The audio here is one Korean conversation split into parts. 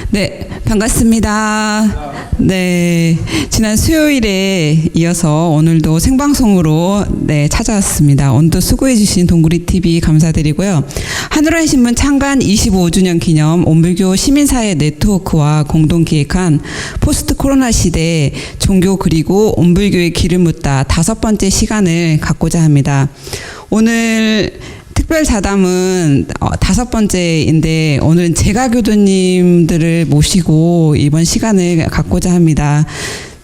네, 반갑습니다. 네, 지난 수요일에 이어서 오늘도 생방송으로 찾아왔습니다. 오늘도 수고해주신 동구리TV 감사드리고요. 하늘의 신문 창간 25주년 기념 온불교 시민사회 네트워크와 공동 기획한 포스트 코로나 시대 종교 그리고 온불교의 길을 묻다 5번째 시간을 갖고자 합니다. 오늘 특별 자담은 5번째인데 오늘은 제가 교도님들을 모시고 이번 시간을 갖고자 합니다.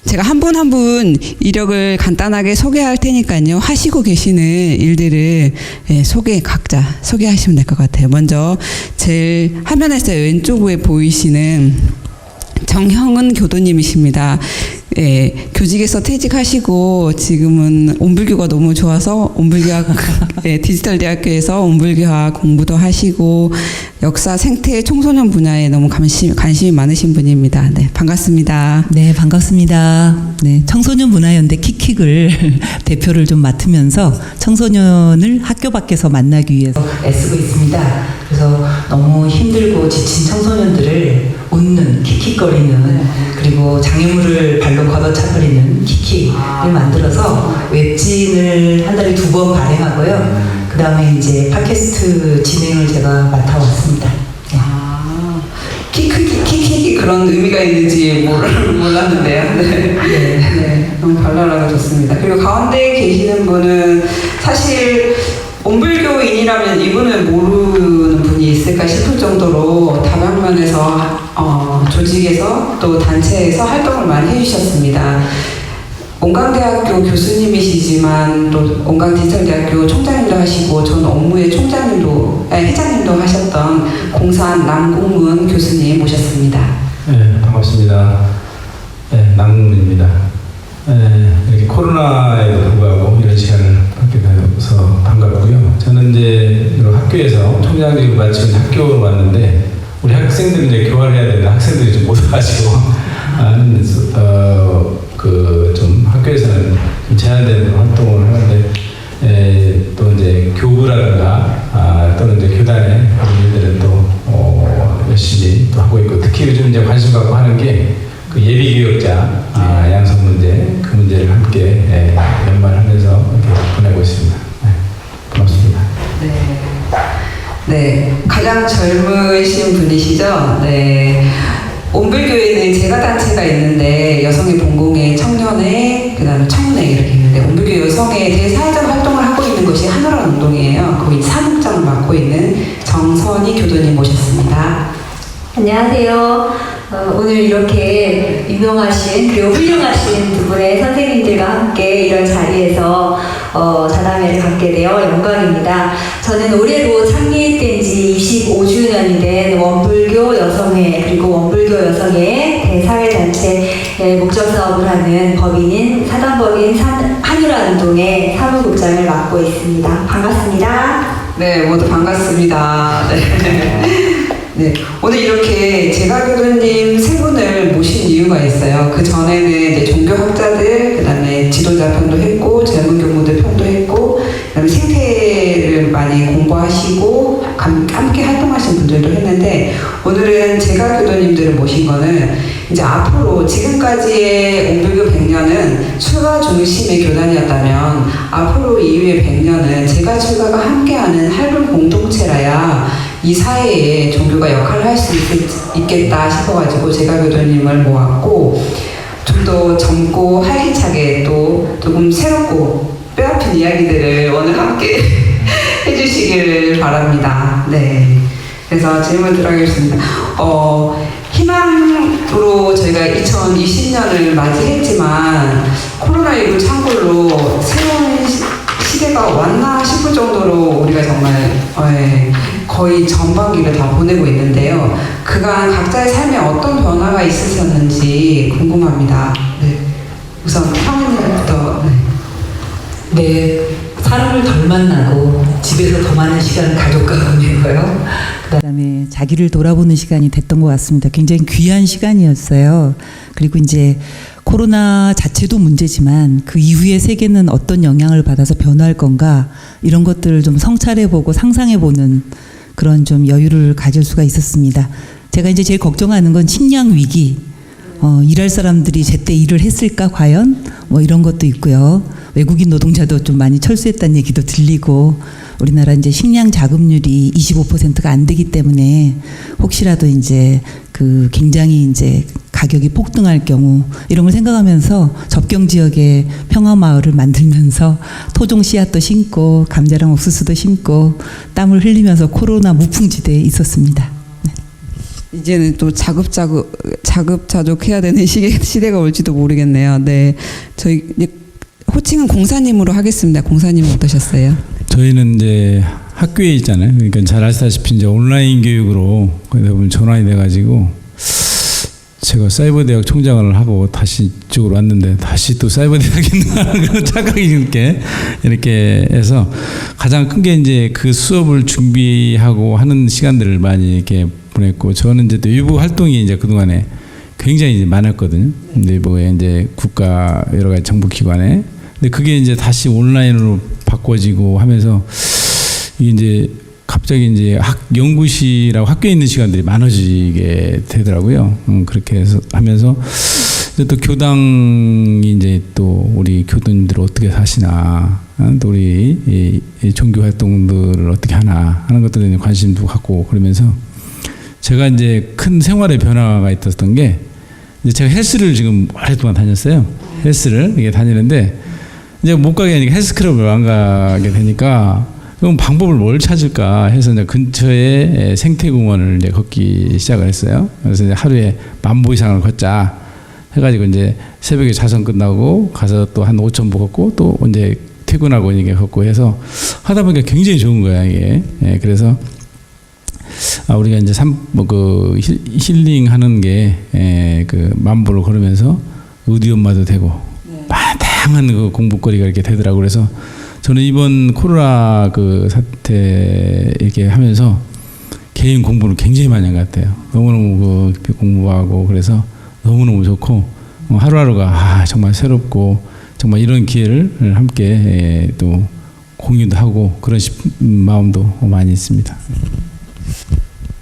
제가 한 분 한 분 이력을 간단하게 소개할 테니까요. 하시고 계시는 일들을 각자 소개하시면 될 것 같아요. 먼저 제일 화면에서 왼쪽에 보이시는 정형은 교도님이십니다. 교직에서 퇴직하시고 지금은 온불교가 너무 좋아서 온불교학 디지털 대학교에서 온불교학 공부도 하시고 역사, 생태, 청소년 분야에 너무 관심이 많으신 분입니다. 네, 반갑습니다. 네, 반갑습니다. 네, 청소년 문화연대 킥킥을 대표를 좀 맡으면서 청소년을 학교 밖에서 만나기 위해서 애쓰고 있습니다. 그래서 너무 힘들고 지친 청소년들을 웃는 킥킥거리는 그리고 장애물을 발로 걷어차버리는 킥킥을 만들어서 웹진을 한 달에 2번 발행하고요. 그 다음에 이제 팟캐스트 진행을 제가 맡아왔습니다. 네. 킥킥이 그런 의미가 있는지 몰랐는데요. 네, 너무 발랄하고 좋습니다. 그리고 가운데 계시는 분은 사실 온불교인이라면 이분을 모르는 분이 있을까 싶을 정도로 다방면에서 조직에서 또 단체에서 활동을 많이 해주셨습니다. 온강대학교 교수님이시지만 또 온강디지털대학교 총장님도 하시고 전 업무의 회장님도 하셨던 공산 남공문 교수님 모셨습니다. 네, 반갑습니다. 네, 남공문입니다. 이렇게 코로나에도 불구하고 이런 시간을 갖게 되어서 반갑고요. 저는 이제 학교에서 총장직을 마친 학교로 왔는데 우리 학생들은 이제 교환을 해야 되는데 학생들이 좀 못 와가지고 좀 학교에서는 좀 제한되는 활동을 하는데 또 이제 교부라든가 또는 이제 교단의 어린이들은 또 열심히 또 하고 있고 특히 요즘 이제 관심 갖고 하는 게 그 예비 교역자 양성 문제 그 문제를 함께 연말하면서 이렇게 보내고 있습니다. 네, 고맙습니다. 네, 가장 젊으신 분이시죠? 네. 온불교에는 제가 단체가 있는데 여성의 본공회, 청년회, 그다음에 청운회 이렇게 있는데 온불교 여성의 대사회적 활동을 하고 있는 것이 하늘한 운동이에요. 거기 사무장을 맡고 있는 정선희 교도님 모셨습니다. 안녕하세요. 오늘 이렇게 유명하신 그리고 훌륭하신 두 분의 선생님들과 함께 이런 자리에서 자담회를 갖게 되어 영광입니다. 저는 올해로 창립된 지 25주년이 된 원불교 여성회 그리고 원불교 여성의 대사회단체의 목적사업을 하는 법인인 사단법인 한유라운동의 사무국장을 맡고 있습니다. 반갑습니다. 네, 모두 반갑습니다. 네, 오늘 이렇게 제가 교도님 세 분을 모신 이유가 있어요. 그 전에는 이제 종교학자들, 그 다음에 지도자 편도 했고, 젊은 교무들 편도 했고, 그 다음에 생태를 많이 공부하시고, 함께 활동하신 분들도 했는데, 오늘은 제가 교도님들을 모신 거는 이제 앞으로 지금까지의 온불교 100년은 출가 중심의 교단이었다면, 앞으로 이후의 100년은 제가 출가가 함께하는 할불 공동체라야 이 사회에 종교가 역할을 할 수 있겠다 싶어가지고 제가 교도님을 모았고 좀 더 젊고 활기차게 또 조금 새롭고 뼈아픈 이야기들을 오늘 함께 해주시길 바랍니다. 네, 그래서 질문 들어가겠습니다. 희망으로 저희가 2020년을 맞이했지만 코로나19 창궐로 새로운 시대가 왔나 싶을 정도로 우리가 정말 거의 전반기를 다 보내고 있는데요. 그간 각자의 삶에 어떤 변화가 있으셨는지 궁금합니다. 네. 우선 평은님부터. 네, 사람을 덜 만나고 집에서 더 많은 시간을 가족과 보내고요. 그다음에 자기를 돌아보는 시간이 됐던 것 같습니다. 굉장히 귀한 시간이었어요. 그리고 이제 코로나 자체도 문제지만 그 이후의 세계는 어떤 영향을 받아서 변화할 건가 이런 것들을 좀 성찰해보고 상상해보는 그런 좀 여유를 가질 수가 있었습니다. 제가 이제 제일 걱정하는 건 식량 위기. 일할 사람들이 제때 일을 했을까 과연? 뭐 이런 것도 있고요. 외국인 노동자도 좀 많이 철수했다는 얘기도 들리고 우리나라 이제 식량 자급률이 25%가 안 되기 때문에 혹시라도 이제 그 굉장히 이제 가격이 폭등할 경우 이런 걸 생각하면서 접경 지역에 평화 마을을 만들면서 토종 씨앗도 심고 감자랑 옥수수도 심고 땀을 흘리면서 코로나 무풍지대에 있었습니다. 이제는 또 자급자족해야 되는 시대가 올지도 모르겠네요. 네, 저희 이제 호칭은 공사님으로 하겠습니다. 공사님은 어떠셨어요? 저희는 이제 학교에 있잖아요. 그러니까 잘 아시다시피 이제 온라인 교육으로 거의 대부분 전환이 돼가지고 제가 사이버대학 총장을 하고 다시 이쪽으로 왔는데 다시 또 사이버대학에 있는 그런 착각이 이렇게 해서 가장 큰 게 이제 그 수업을 준비하고 하는 시간들을 많이 이렇게 보냈고 저는 이제 또 일부 활동이 이제 그동안에 굉장히 이제 많았거든요. 근데 뭐 이제 국가 여러 가지 정부기관에 근데 그게 이제 다시 온라인으로 바꿔지고 하면서 이게 이제 갑자기 이제 연구실하고 학교에 있는 시간들이 많아지게 되더라고요. 그렇게 해서 하면서 이제 또 교당이 이제 또 우리 교도님들 어떻게 사시나, 또 우리 이 종교 활동들을 어떻게 하나 하는 것들에 대한 관심도 갖고 그러면서 제가 이제 큰 생활의 변화가 있었던 게 이제 제가 헬스를 지금 오랫동안 다녔어요. 헬스를 이게 다니는데 이제 못 가게 하니까 헬스클럽을 안 가게 되니까 그럼 방법을 뭘 찾을까 해서 이제 근처에 생태공원을 이제 걷기 시작을 했어요. 그래서 이제 하루에 10,000보 이상을 걷자 해가지고 이제 새벽에 자선 끝나고 가서 또 한 5,000보 걷고 또 이제 퇴근하고 이게 걷고 해서 하다 보니까 굉장히 좋은 거야 이게. 예, 그래서 우리가 이제 힐링하는 게 그 10,000보를 걸으면서 의디엄마도 되고 다양한 그 공부거리가 이렇게 되더라고. 그래서 저는 이번 코로나 그 사태 이렇게 하면서 개인 공부를 굉장히 많이 한 것 같아요. 너무너무 그 공부하고 그래서 너무너무 좋고 하루하루가 정말 새롭고 정말 이런 기회를 함께 또 공유도 하고 그런 마음도 많이 있습니다.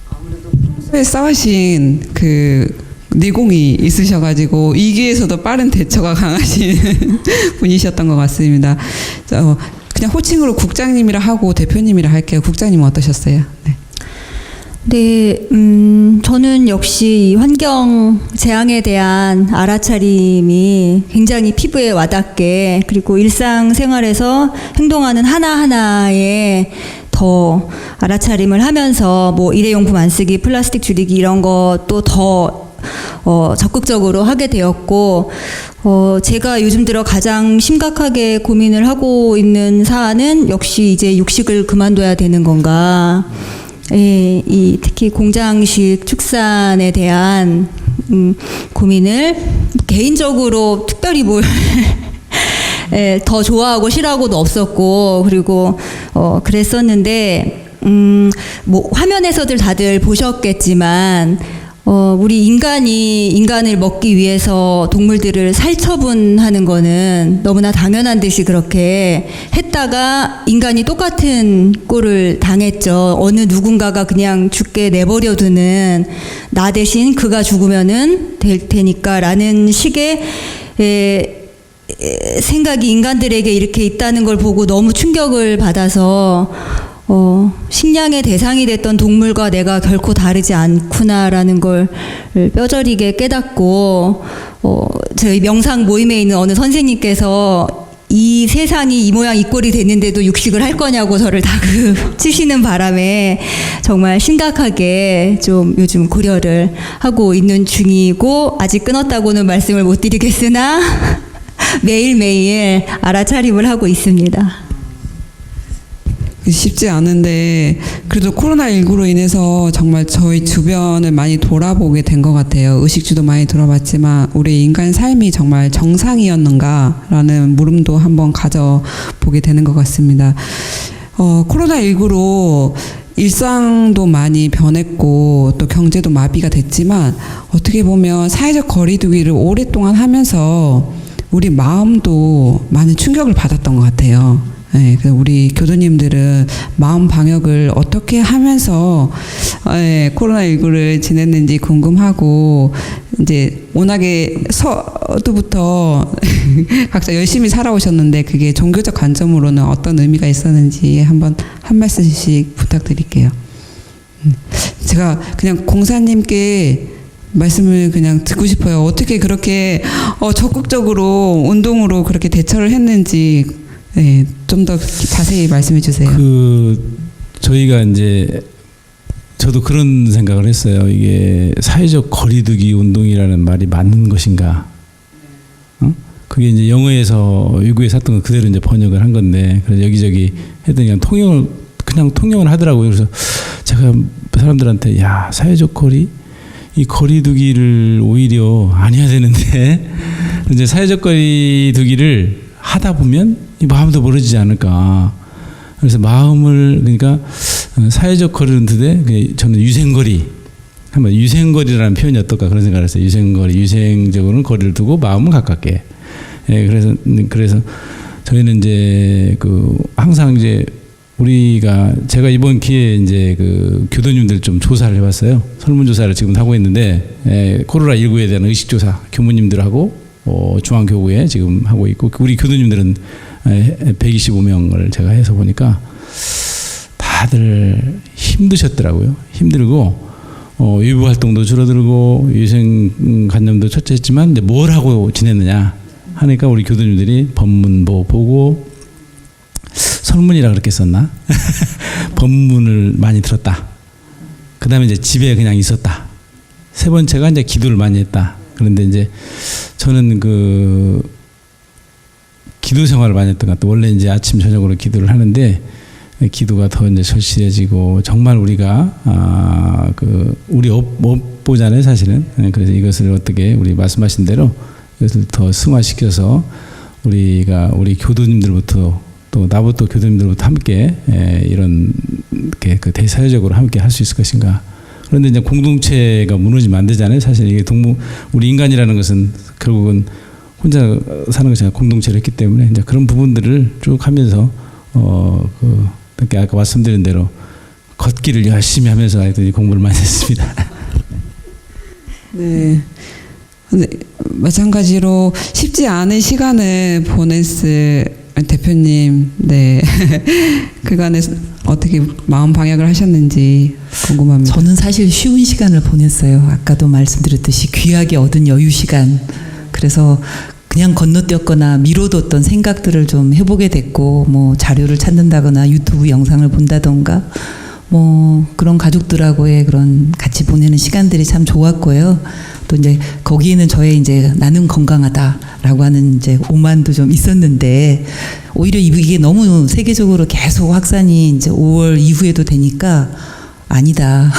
아무래도 평소에 쌓으신 그 내공이 있으셔가지고 위기에서도 빠른 대처가 강하신 분이셨던 것 같습니다. 그냥 호칭으로 국장님이라 하고 대표님이라 할게요. 국장님은 어떠셨어요? 네. 네, 저는 역시 이 환경 재앙에 대한 알아차림이 굉장히 피부에 와닿게 그리고 일상생활에서 행동하는 하나하나에 더 알아차림을 하면서 뭐 일회용품 안 쓰기, 플라스틱 줄이기 이런 것도 더 적극적으로 하게 되었고, 제가 요즘 들어 가장 심각하게 고민을 하고 있는 사안은 역시 이제 육식을 그만둬야 되는 건가. 예, 특히 공장식 축산에 대한 고민을 개인적으로 특별히 뭘 더 좋아하고 싫어하고도 없었고, 그리고 그랬었는데 뭐 화면에서들 다들 보셨겠지만 우리 인간이 인간을 먹기 위해서 동물들을 살처분하는 거는 너무나 당연한 듯이 그렇게 했다가 인간이 똑같은 꼴을 당했죠. 어느 누군가가 그냥 죽게 내버려두는 나 대신 그가 죽으면은 될 테니까 라는 식의 생각이 인간들에게 이렇게 있다는 걸 보고 너무 충격을 받아서 식량의 대상이 됐던 동물과 내가 결코 다르지 않구나라는 걸 뼈저리게 깨닫고, 저희 명상 모임에 있는 어느 선생님께서 이 세상이 이 모양 이 꼴이 됐는데도 육식을 할 거냐고 저를 다그치시는 바람에 정말 심각하게 좀 요즘 고려를 하고 있는 중이고, 아직 끊었다고는 말씀을 못 드리겠으나 매일매일 알아차림을 하고 있습니다. 쉽지 않은데 그래도 코로나19로 인해서 정말 저희 주변을 많이 돌아보게 된 것 같아요. 의식주도 많이 돌아봤지만 우리 인간 삶이 정말 정상이었는가라는 물음도 한번 가져보게 되는 것 같습니다. 코로나19로 일상도 많이 변했고 또 경제도 마비가 됐지만 어떻게 보면 사회적 거리두기를 오랫동안 하면서 우리 마음도 많은 충격을 받았던 것 같아요. 네, 우리 교도님들은 마음 방역을 어떻게 하면서 코로나19를 지냈는지 궁금하고, 이제 워낙에 서두부터 각자 열심히 살아오셨는데 그게 종교적 관점으로는 어떤 의미가 있었는지 한번 한 말씀씩 부탁드릴게요. 제가 그냥 공사님께 말씀을 그냥 듣고 싶어요. 어떻게 그렇게 적극적으로 운동으로 그렇게 대처를 했는지 좀 더 자세히 말씀해 주세요. 저희가 이제 저도 그런 생각을 했어요. 이게 사회적 거리두기 운동이라는 말이 맞는 것인가? 그게 이제 영어에서 외국에 샀던 거 그대로 이제 번역을 한 건데, 그래서 여기저기 했더니 그냥 통용을 하더라고요. 그래서 제가 사람들한테 사회적 이 거리두기를 오히려 안 해야 되는데 이제 사회적 거리두기를 하다 보면 이 마음도 멀어지지 않을까. 그래서 그러니까 사회적 거리는 드되 저는 유생거리라는 표현이 어떨까 그런 생각을 했어요. 유생적으로는 거리를 두고 마음은 가깝게. 그래서 저희는 이제 항상 이제 제가 이번 기회에 이제 교도님들 좀 조사를 해봤어요. 설문조사를 지금 하고 있는데, 코로나19에 대한 의식조사 교무님들하고, 중앙교구에 지금 하고 있고, 우리 교도님들은 125명을 제가 해서 보니까 다들 힘드셨더라고요. 힘들고, 외부 활동도 줄어들고, 유생 관념도 첫째 했지만, 이제 뭘 하고 지냈느냐 하니까 우리 교도님들이 법문보 보고, 설문이라 그렇게 썼나? 법문을 많이 들었다. 그 다음에 이제 집에 그냥 있었다. 세 번째가 이제 기도를 많이 했다. 그런데 이제 저는 기도 생활을 많이 했던 것 같아요. 원래 이제 아침, 저녁으로 기도를 하는데, 기도가 더 이제 절실해지고, 정말 우리가, 우리 업보잖아요, 사실은. 그래서 이것을 어떻게 우리 말씀하신 대로 이것을 더 승화시켜서 우리 교도님들부터 또 나부터 교도님들부터 함께 이런 대사회적으로 함께 할 수 있을 것인가. 그런데 이제 공동체가 무너지면 안 되잖아요. 사실 이게 우리 인간이라는 것은 결국은 혼자 사는 것이 아니라 공동체를 했기 때문에 이제 그런 부분들을 쭉 하면서 이렇게 아까 말씀드린 대로 걷기를 열심히 하면서 공부를 많이 했습니다. 네. 마찬가지로 쉽지 않은 시간을 보냈을 대표님, 그간에 어떻게 마음 방역을 하셨는지 궁금합니다. 저는 사실 쉬운 시간을 보냈어요. 아까도 말씀드렸듯이 귀하게 얻은 여유 시간. 그래서 그냥 건너뛰었거나 미뤄뒀던 생각들을 좀 해보게 됐고, 자료를 찾는다거나 유튜브 영상을 본다던가, 그런 가족들하고의 그런 같이 보내는 시간들이 참 좋았고요. 또 이제 거기에는 저의 이제 나는 건강하다라고 하는 이제 오만도 좀 있었는데, 오히려 이게 너무 세계적으로 계속 확산이 이제 5월 이후에도 되니까 아니다.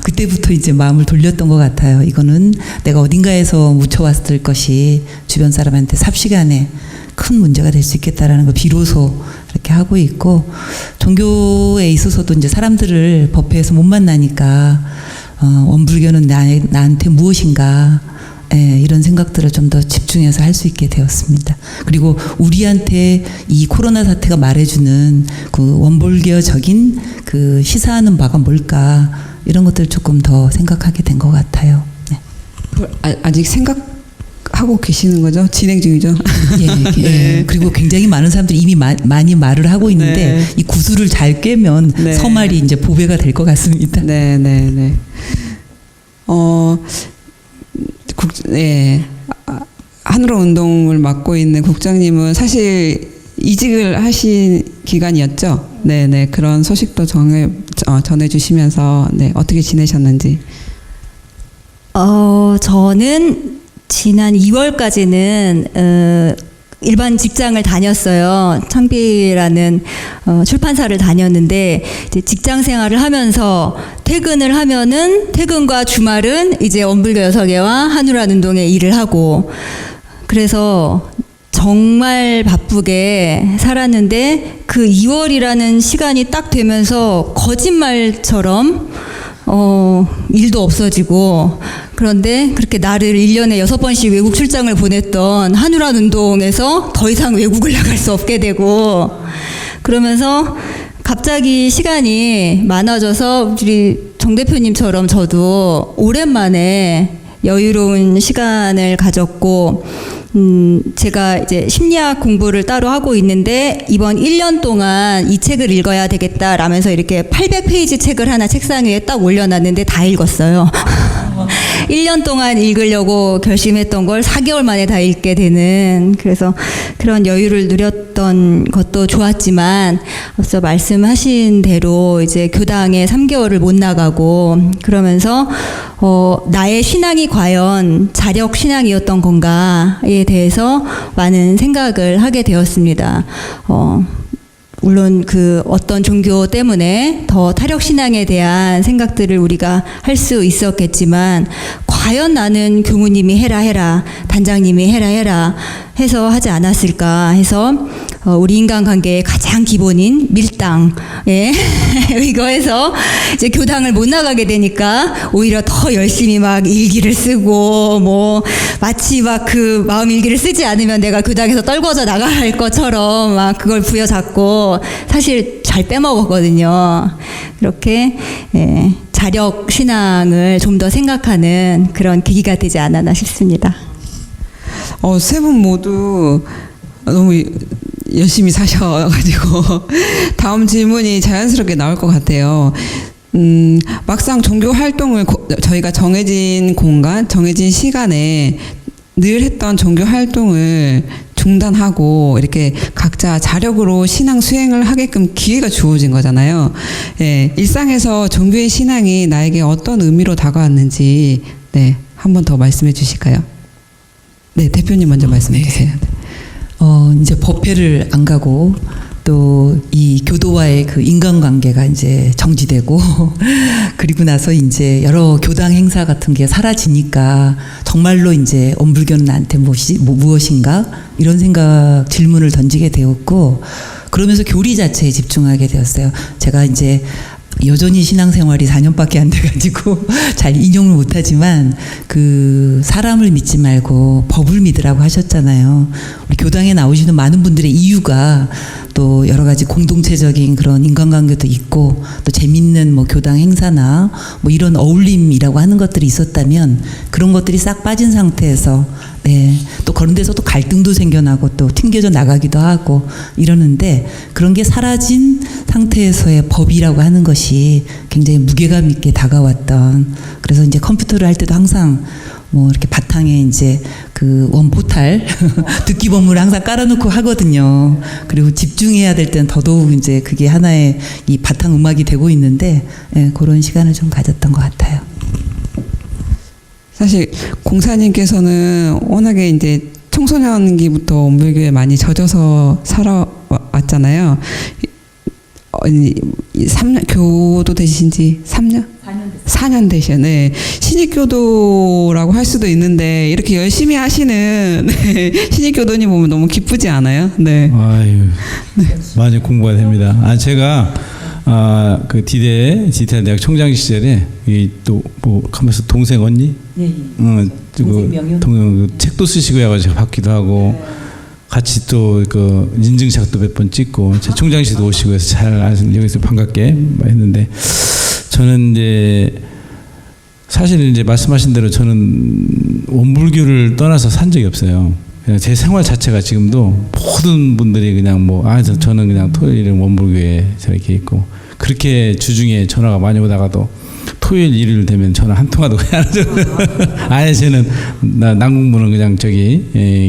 그때부터 이제 마음을 돌렸던 것 같아요. 이거는 내가 어딘가에서 묻혀왔을 것이 주변 사람한테 삽시간에 큰 문제가 될 수 있겠다라는 거 비로소 이렇게 하고 있고, 종교에 있어서도 이제 사람들을 법회에서 못 만나니까 원불교는 나한테 무엇인가, 이런 생각들을 좀 더 집중해서 할 수 있게 되었습니다. 그리고 우리한테 이 코로나 사태가 말해주는 원불교적인 시사하는 바가 뭘까, 이런 것들을 조금 더 생각하게 된 것 같아요. 네. 아직 생각하고 계시는 거죠? 진행 중이죠? 예. 네. 그리고 굉장히 많은 사람들이 이미 많이 말을 하고 있는데, 이 구슬을 잘 꿰면 서말이 이제 보배가 될 것 같습니다. 네. 한우로 운동을 맡고 있는 국장님은 사실 이직을 하신 기간이었죠. 네네. 그런 소식도 전해주시면서 어떻게 지내셨는지. 저는 지난 2월까지는 일반 직장을 다녔어요. 창비라는 출판사를 다녔는데, 이제 직장 생활을 하면서 퇴근을 하면은 퇴근과 주말은 이제 원불교 여서계와 한우란 운동에 일을 하고, 그래서 정말 바쁘게 살았는데, 그 2월이라는 시간이 딱 되면서 거짓말처럼 일도 없어지고, 그런데 그렇게 나를 1년에 6번씩 외국 출장을 보냈던 한우란 운동에서 더 이상 외국을 나갈 수 없게 되고, 그러면서 갑자기 시간이 많아져서 우리 정 대표님처럼 저도 오랜만에 여유로운 시간을 가졌고, 제가 이제 심리학 공부를 따로 하고 있는데 이번 1년 동안 이 책을 읽어야 되겠다라면서 이렇게 800페이지 책을 하나 책상 위에 딱 올려놨는데 다 읽었어요. 1년 동안 읽으려고 결심했던 걸 4개월 만에 다 읽게 되는, 그래서 그런 여유를 누렸던 것도 좋았지만 앞서 말씀하신 대로 이제 교당에 3개월을 못 나가고 그러면서 나의 신앙이 과연 자력 신앙이었던 건가에 대해서 많은 생각을 하게 되었습니다. 물론 그 어떤 종교 때문에 더 타력 신앙에 대한 생각들을 우리가 할 수 있었겠지만, 과연 나는 교무님이 해라 단장님이 해라 해서 하지 않았을까 해서 우리 인간관계의 가장 기본인 밀당, 예. 이거에서 이제 교당을 못 나가게 되니까 오히려 더 열심히 막 일기를 쓰고, 뭐 마치 막 그 마음 일기를 쓰지 않으면 내가 교당에서 떨궈져 나갈 것처럼 막 그걸 부여잡고 사실 잘 빼먹었거든요. 그렇게 자력 신앙을 좀 더 생각하는 그런 계기가 되지 않았나 싶습니다. 세 분 모두 너무 열심히 사셔가지고 다음 질문이 자연스럽게 나올 것 같아요. 막상 종교 활동을 저희가 정해진 공간, 정해진 시간에 늘 했던 종교 활동을 중단하고 이렇게 각자 자력으로 신앙 수행을 하게끔 기회가 주어진 거잖아요. 예, 일상에서 종교의 신앙이 나에게 어떤 의미로 다가왔는지 한 번 더 말씀해 주실까요? 네, 대표님 먼저 말씀해 주세요. 이제 법회를 안 가고 또 이 교도와의 그 인간관계가 이제 정지되고 그리고 나서 이제 여러 교당 행사 같은 게 사라지니까 정말로 이제 원불교는 나한테 무엇인가 이런 질문을 던지게 되었고, 그러면서 교리 자체에 집중하게 되었어요. 제가 이제 여전히 신앙생활이 4년밖에 안 돼가지고 잘 인용을 못하지만, 그 사람을 믿지 말고 법을 믿으라고 하셨잖아요. 우리 교당에 나오시는 많은 분들의 이유가 또 여러 가지 공동체적인 그런 인간관계도 있고, 또 재밌는 뭐 교당 행사나 뭐 이런 어울림이라고 하는 것들이 있었다면, 그런 것들이 싹 빠진 상태에서 또 그런 데서 또 갈등도 생겨나고 또 튕겨져 나가기도 하고 이러는데, 그런 게 사라진 상태에서의 법이라고 하는 것이 굉장히 무게감 있게 다가왔던, 그래서 이제 컴퓨터를 할 때도 항상 뭐 이렇게 바탕에 이제 그 원포탈 듣기 법문을 항상 깔아놓고 하거든요. 그리고 집중해야 될 때는 더더욱 이제 그게 하나의 이 바탕 음악이 되고 있는데, 그런 시간을 좀 가졌던 것 같아요. 사실 공사님께서는 워낙에 이제 청소년기부터 원불교에 많이 젖어서 살아왔잖아요. 3년 교도 되신 지 3년? 4년 되셨네. 신익교도라고 할 수도 있는데 이렇게 열심히 하시는 신익교도님 보면 너무 기쁘지 않아요? 네. 아유, 많이 공부가 됩니다. 제가 그 지대 대학 총장 시절에 또 뭐 하면서 동생 언니, 동생 책도 쓰시고 해가지고 받기도 하고, 같이 또 그 인증샷도 몇 번 찍고, 제 총장실도 오시고 해서 잘 여기서 반갑게 했는데, 저는 이제 사실 이제 말씀하신 대로 저는 원불교를 떠나서 산 적이 없어요. 그냥 제 생활 자체가 지금도 모든 분들이 그냥 저는 그냥 토요일은 원불교에 저렇게 있고, 그렇게 주중에 전화가 많이 오다가도 토요일 일요일 되면 전화 한 통화도 안 하죠. 아예 저는 남궁부는 그냥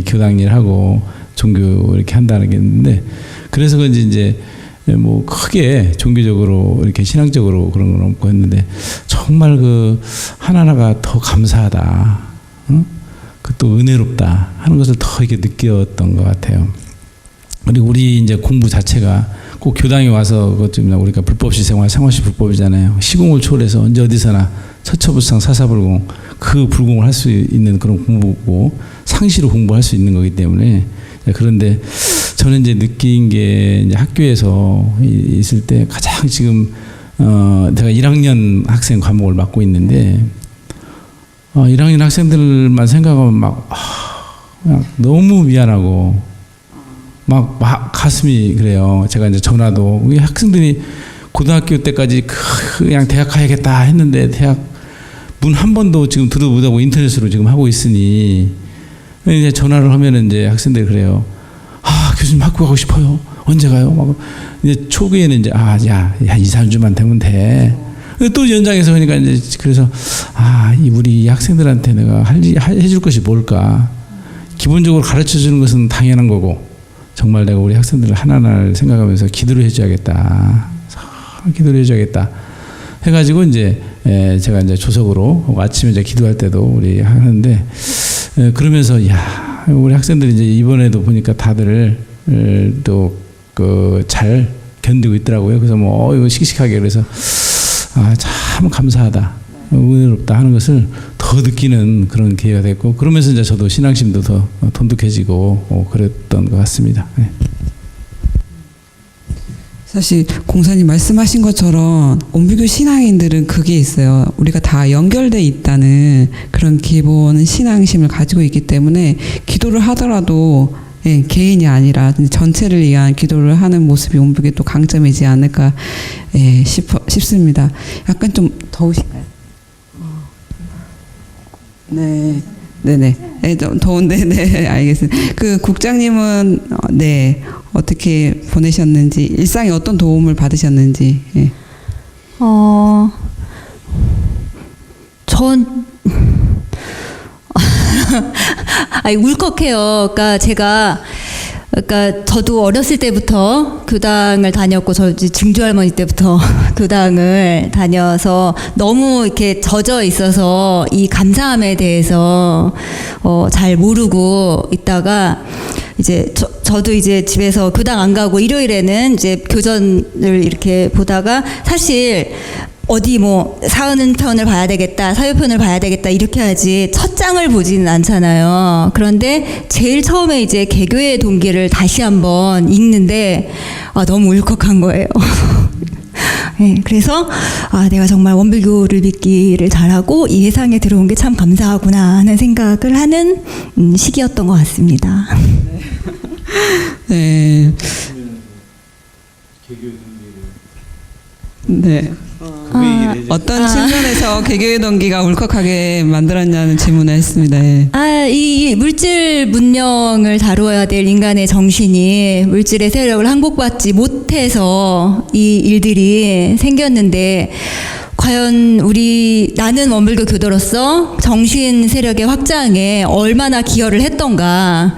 교당 일하고 종교 이렇게 한다는 게 있는데, 그래서 그런지 이제 뭐 크게 종교적으로 이렇게 신앙적으로 그런 건 없고 했는데, 정말 그 하나하나가 더 감사하다, 그 또 은혜롭다 하는 것을 더 이렇게 느꼈던 것 같아요. 그리고 우리 이제 공부 자체가 꼭 교당에 와서 우리가 불법시 생활, 상호시 불법이잖아요. 시공을 초월해서 언제 어디서나 처처불상 사사불공, 그 불공을 할 수 있는 그런 공부고, 상시로 공부할 수 있는 거기 때문에. 그런데 저는 이제 느낀 게, 이제 학교에서 있을 때 가장 지금 제가 1학년 학생 과목을 맡고 있는데, 1학년 학생들만 생각하면 그냥 너무 미안하고 막 가슴이 그래요. 제가 이제 전화도 우리 학생들이 고등학교 때까지 그냥 대학 가야겠다 했는데 대학 문 한 번도 지금 들어보자고 인터넷으로 지금 하고 있으니 이제 전화를 하면은 이제 학생들이 그래요. 아, 교수님 학교 가고 싶어요. 언제 가요? 막 이제 초기에는 이제 한 2, 3주만 되면 돼. 또 연장해서 하니까 이제 그래서 우리 학생들한테 내가 해줄 것이 뭘까? 기본적으로 가르쳐 주는 것은 당연한 거고 정말 내가 우리 학생들을 하나하나 생각하면서 기도를 해줘야겠다. 기도를 해줘야겠다. 해가지고 이제 제가 이제 조석으로 아침에 이제 기도할 때도 우리 하는데 그러면서 우리 학생들이 이제 이번에도 보니까 다들 또 잘 견디고 있더라고요. 그래서 뭐 이거 씩씩하게 그래서 참 감사하다, 은혜롭다 하는 것을 더 느끼는 그런 기회가 됐고 그러면서 이제 저도 신앙심도 더 돈독해지고 그랬던 것 같습니다. 네. 사실 공사님 말씀하신 것처럼 온불교 신앙인들은 그게 있어요. 우리가 다 연결돼 있다는 그런 기본 신앙심을 가지고 있기 때문에 기도를 하더라도 개인이 아니라 전체를 위한 기도를 하는 모습이 온불교의 또 강점이지 않을까 싶습니다. 약간 좀 더우신가요? 네. 네네. 좀 더운데, 네, 알겠습니다. 국장님은, 어떻게 보내셨는지, 일상에 어떤 도움을 받으셨는지, 예. 전, 울컥해요. 그러니까 저도 어렸을 때부터 교당을 다녔고 저 증조 할머니 때부터 교당을 다녀서 너무 이렇게 젖어 있어서 이 감사함에 대해서 잘 모르고 있다가 이제 저도 이제 집에서 교당 안 가고 일요일에는 이제 교전을 이렇게 보다가 사실 어디 뭐 사은편을 봐야 되겠다, 사유편을 봐야 되겠다 이렇게 하지 첫 장을 보지는 않잖아요. 그런데 제일 처음에 이제 개교의 동기를 다시 한번 읽는데 너무 울컥한 거예요. 네, 그래서 내가 정말 원불교를 믿기를 잘하고 이 세상에 들어온 게 참 감사하구나 하는 생각을 하는 시기였던 것 같습니다. 네. 네. 어떤 측면에서 개교의 동기가 울컥하게 만들었냐는 질문을 했습니다. 예. 이 물질 문명을 다루어야 될 인간의 정신이 물질의 세력을 항복받지 못해서 이 일들이 생겼는데 과연 나는 원불교 교도로서 정신 세력의 확장에 얼마나 기여를 했던가.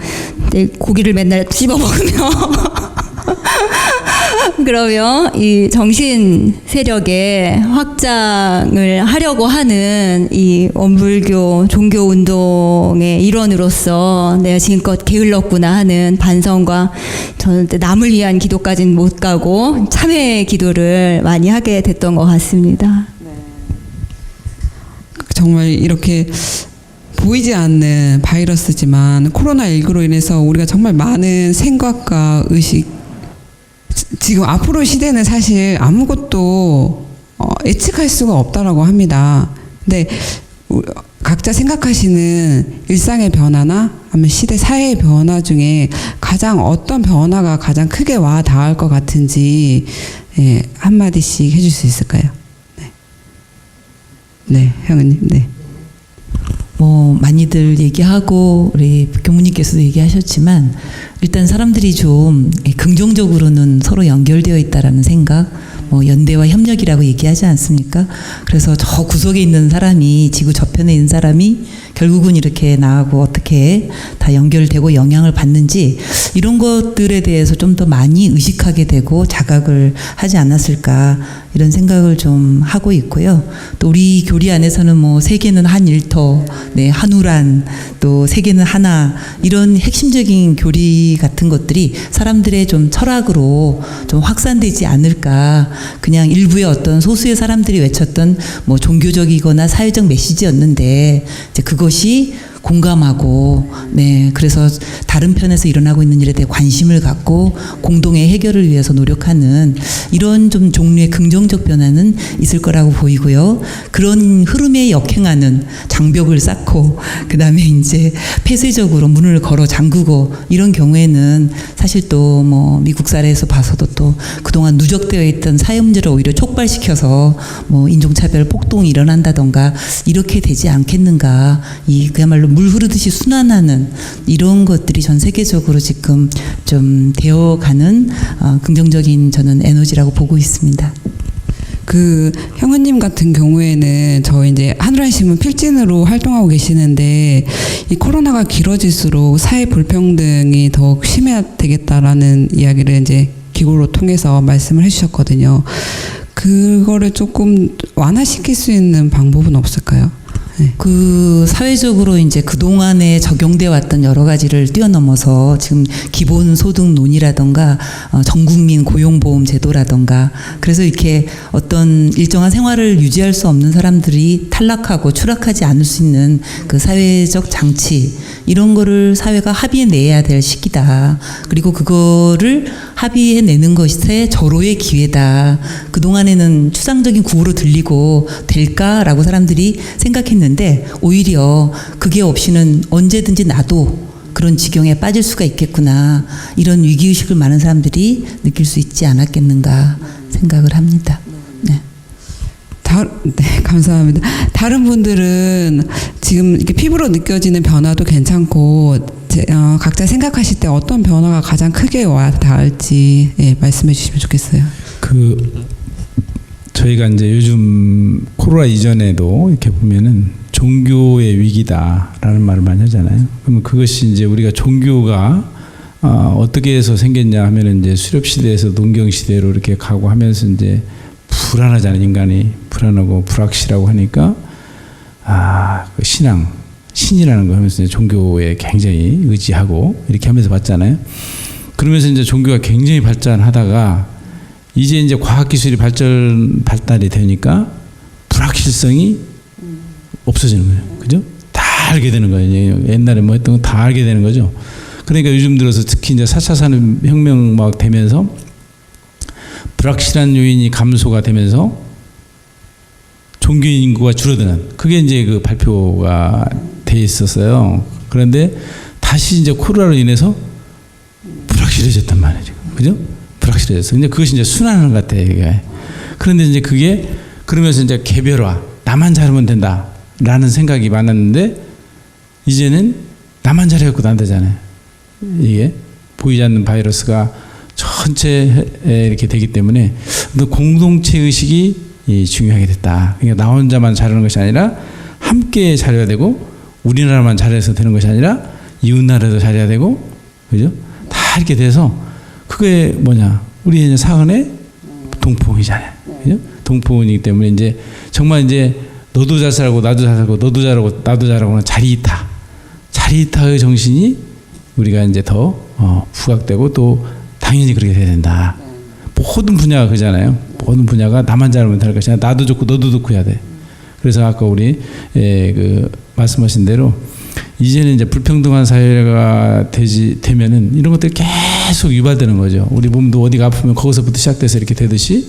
고기를 맨날 씹어 먹으며 그러면 이 정신 세력의 확장을 하려고 하는 이 원불교 종교 운동의 일원으로서 내가 지금껏 게을렀구나 하는 반성과 저는 남을 위한 기도까지는 못 가고 참회 기도를 많이 하게 됐던 것 같습니다. 정말 이렇게 보이지 않는 바이러스지만 코로나19로 인해서 우리가 정말 많은 생각과 의식, 지금 앞으로 시대는 사실 아무것도 예측할 수가 없다라고 합니다. 근데 각자 생각하시는 일상의 변화나 아니면 시대 사회의 변화 중에 가장 어떤 변화가 가장 크게 와 닿을 것 같은지 한마디씩 해줄 수 있을까요? 네, 형님, 네. 많이들 얘기하고 우리 교무님께서도 얘기하셨지만 일단 사람들이 좀 긍정적으로는 서로 연결되어 있다라는 생각, 연대와 협력이라고 얘기하지 않습니까? 그래서 저 구석에 있는 사람이 지구 저편에 있는 사람이 결국은 이렇게 나하고 어떻게 다 연결되고 영향을 받는지 이런 것들에 대해서 좀 더 많이 의식하게 되고 자각을 하지 않았을까 이런 생각을 좀 하고 있고요. 또 우리 교리 안에서는 세계는 한 일터, 한우란, 또 세계는 하나 이런 핵심적인 교리 같은 것들이 사람들의 좀 철학으로 좀 확산되지 않을까. 그냥 일부의 어떤 소수의 사람들이 외쳤던 종교적이거나 사회적 메시지였는데 이제 그것이 공감하고, 네, 그래서 다른 편에서 일어나고 있는 일에 대해 관심을 갖고 공동의 해결을 위해서 노력하는 이런 좀 종류의 긍정적 변화는 있을 거라고 보이고요. 그런 흐름에 역행하는 장벽을 쌓고, 그 다음에 이제 폐쇄적으로 문을 걸어 잠그고 이런 경우에는 사실 또 뭐 미국 사례에서 봐서도 또 그동안 누적되어 있던 사회 문제를 오히려 촉발시켜서 뭐 인종차별 폭동이 일어난다던가 이렇게 되지 않겠는가. 이 그야말로 물 흐르듯이 순환하는 이런 것들이 전 세계적으로 지금 좀 되어가는 긍정적인 저는 에너지라고 보고 있습니다. 그 형우님 같은 경우에는 저희 이제 하늘한신문 필진으로 활동하고 계시는데 이 코로나가 길어질수록 사회 불평등이 더욱 심해되겠다라는 이야기를 이제 기고로 통해서 말씀을 해주셨거든요. 그거를 조금 완화시킬 수 있는 방법은 없을까요? 네. 그 사회적으로 이제 그동안에 적용돼 왔던 여러 가지를 뛰어넘어서 지금 기본소득론이라던가 전국민 고용보험 제도라던가 그래서 이렇게 어떤 일정한 생활을 유지할 수 없는 사람들이 탈락하고 추락하지 않을 수 있는 그 사회적 장치 이런 거를 사회가 합의해내야 될 시기다. 그리고 그거를 합의해내는 것에 절호의 기회다. 그동안에는 추상적인 구호로 들리고 될까라고 사람들이 생각했는데 오히려 그게 없이는 언제든지 나도 그런 지경에 빠질 수가 있겠구나. 이런 위기의식을 많은 사람들이 느낄 수 있지 않았겠는가 생각을 합니다. 네. 네, 감사합니다. 다른 분들은 지금 이렇게 피부로 느껴지는 변화도 괜찮고 각자 생각하실 때 어떤 변화가 가장 크게 와 닿을지 말씀해 주시면 좋겠어요. 저희가 이제 요즘 코로나 이전에도 이렇게 보면은 종교의 위기다라는 말을 많이 하잖아요. 그러면 그것이 이제 우리가 종교가 어떻게 해서 생겼냐 하면은 이제 수렵 시대에서 농경 시대로 이렇게 가고 하면서 이제 불안하잖아요. 인간이 불안하고 불확실하고 하니까 그 신이라는 거 하면서 이제 종교에 굉장히 의지하고 이렇게 하면서 봤잖아요. 그러면서 이제 종교가 굉장히 발전하다가 이제 과학기술이 발달이 되니까 불확실성이 없어지는 거예요. 그죠? 다 알게 되는 거예요. 옛날에 뭐 했던 거 다 알게 되는 거죠. 그러니까 요즘 들어서 특히 이제 4차 산업혁명 막 되면서 불확실한 요인이 감소가 되면서 종교인 인구가 줄어드는 그게 이제 그 발표가 돼 있었어요. 그런데 다시 이제 코로나로 인해서 불확실해졌단 말이에요. 지금. 그죠? 불확실해졌어. 근데 그것이 이제 순환하는 것 같아요. 이게. 그런데 이제 그게 그러면서 이제 개별화, 나만 잘하면 된다라는 생각이 많았는데 이제는 나만 잘해갖고도 안 되잖아요. 이게 보이지 않는 바이러스가 전체에 이렇게 되기 때문에 공동체 의식이 중요하게 됐다. 그러니까 나 혼자만 잘하는 것이 아니라 함께 잘해야 되고 우리나라만 잘해서 되는 것이 아니라 이웃나라도 잘해야 되고 그죠? 다 이렇게 돼서 그게 뭐냐? 우리 이제 사은의 동포이잖아요. 그죠? 동포이기 때문에 이제 정말 이제 너도 잘 살고 나도 잘 살고 너도 잘하고 나도 잘하고는 자리이타의 정신이 우리가 이제 더 부각되고 또 당연히 그렇게 돼야 된다. 모든 분야가 그잖아요. 모든 분야가 나만 잘하면 될 것이 아니라 나도 좋고 너도 좋고 해야 돼. 그래서 아까 우리 그 말씀하신 대로 이제는 이제 불평등한 사회가 되면은 이런 것들이 계속 유발되는 거죠. 우리 몸도 어디가 아프면 거기서부터 시작돼서 이렇게 되듯이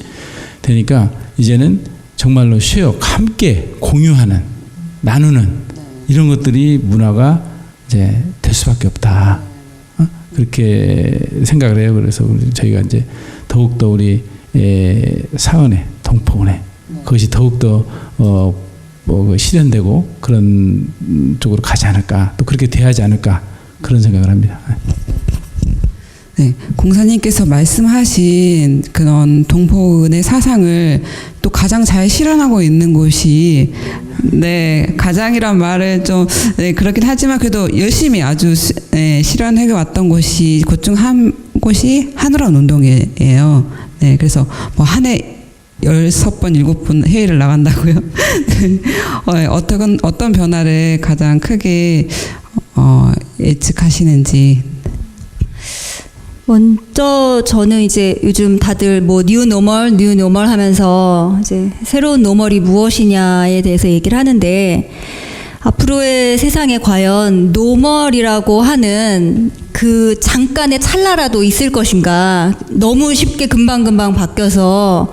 되니까 이제는 정말로 함께 공유하는 나누는 이런 것들이 문화가 이제 될 수밖에 없다. 그렇게 생각을 해요. 그래서 저희가 이제 더욱더 우리 사은회, 동포은회 그것이 더욱더 실현되고 그런 쪽으로 가지 않을까 또 그렇게 돼야지 않을까 그런 생각을 합니다. 네, 공사님께서 말씀하신 그런 동포은의 사상을 또 가장 잘 실현하고 있는 곳이 가장이란 말을 좀 그렇긴 하지만 그래도 열심히 아주 실현해 왔던 곳이 그 중 한 곳이 하늘원 운동회예요. 네, 그래서 뭐 한 해 16번, 7번 회의를 나간다고요. 어떤 변화를 가장 크게 예측하시는지. 먼저 저는 이제 요즘 다들 뭐 뉴노멀 하면서 이제 새로운 노멀이 무엇이냐에 대해서 얘기를 하는데 앞으로의 세상에 과연 노멀이라고 하는 그 잠깐의 찰나라도 있을 것인가. 너무 쉽게 금방금방 바뀌어서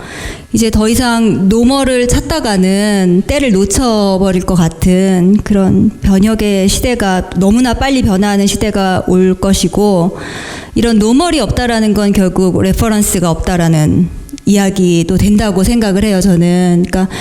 이제 더 이상 노멀을 찾다가는 때를 놓쳐버릴 것 같은 그런 변혁의 시대가 너무나 빨리 변화하는 시대가 올 것이고, 이런 노멀이 없다라는 건 결국 레퍼런스가 없다라는 이야기도 된다고 생각을 해요, 저는. 그러니까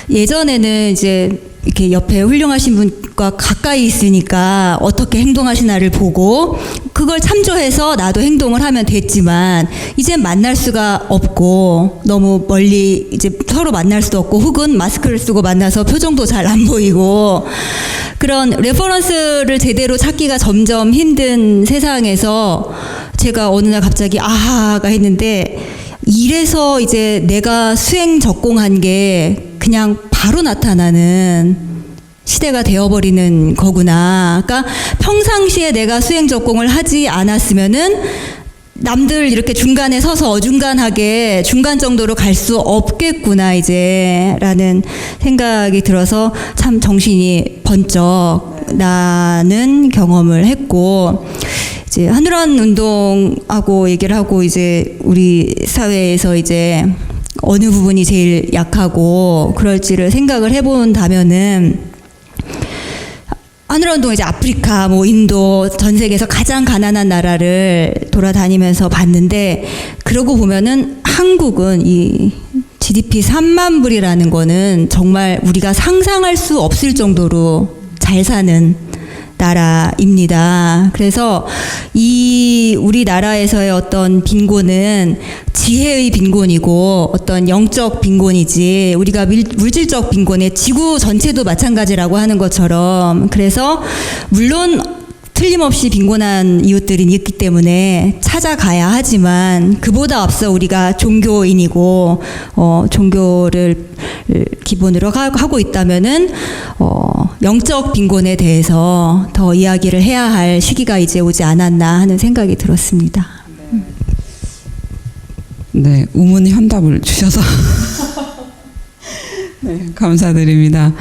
예전에는 이제 이렇게 옆에 훌륭하신 분과 가까이 있으니까 어떻게 행동하시나를 보고 그걸 참조해서 나도 행동을 하면 됐지만, 이젠 만날 수가 없고 너무 멀리 이제 서로 만날 수도 없고, 혹은 마스크를 쓰고 만나서 표정도 잘 안 보이고, 그런 레퍼런스를 제대로 찾기가 점점 힘든 세상에서 제가 어느 날 갑자기 아하가 했는데, 이래서 이제 내가 수행 적공한 게 그냥 바로 나타나는 시대가 되어버리는 거구나. 그러니까 평상시에 내가 수행 적공을 하지 않았으면은 남들 이렇게 중간에 서서 어중간하게 중간 정도로 갈 수 없겠구나 이제 라는 생각이 들어서 참 정신이 번쩍 나는 경험을 했고, 이제 한우란 운동하고 얘기를 하고, 이제 우리 사회에서 이제 어느 부분이 제일 약하고 그럴지를 생각을 해본다면은, 한우란 운동 이제 아프리카, 뭐 인도, 전 세계에서 가장 가난한 나라를 돌아다니면서 봤는데, 그러고 보면은 한국은 이 GDP 3만 불이라는 거는 정말 우리가 상상할 수 없을 정도로 잘 사는 나라입니다. 그래서 이 우리나라에서의 어떤 빈곤은 지혜의 빈곤이고 어떤 영적 빈곤이지, 우리가 물질적 빈곤에 지구 전체도 마찬가지라고 하는 것처럼, 그래서 물론 틀림없이 빈곤한 이웃들이 있기 때문에 찾아가야 하지만, 그보다 앞서 우리가 종교인이고 종교를 기본으로 하고 있다면은 영적 빈곤에 대해서 더 이야기를 해야 할 시기가 이제 오지 않았나 하는 생각이 들었습니다. 네, 우문 현답을 주셔서 네, 감사드립니다.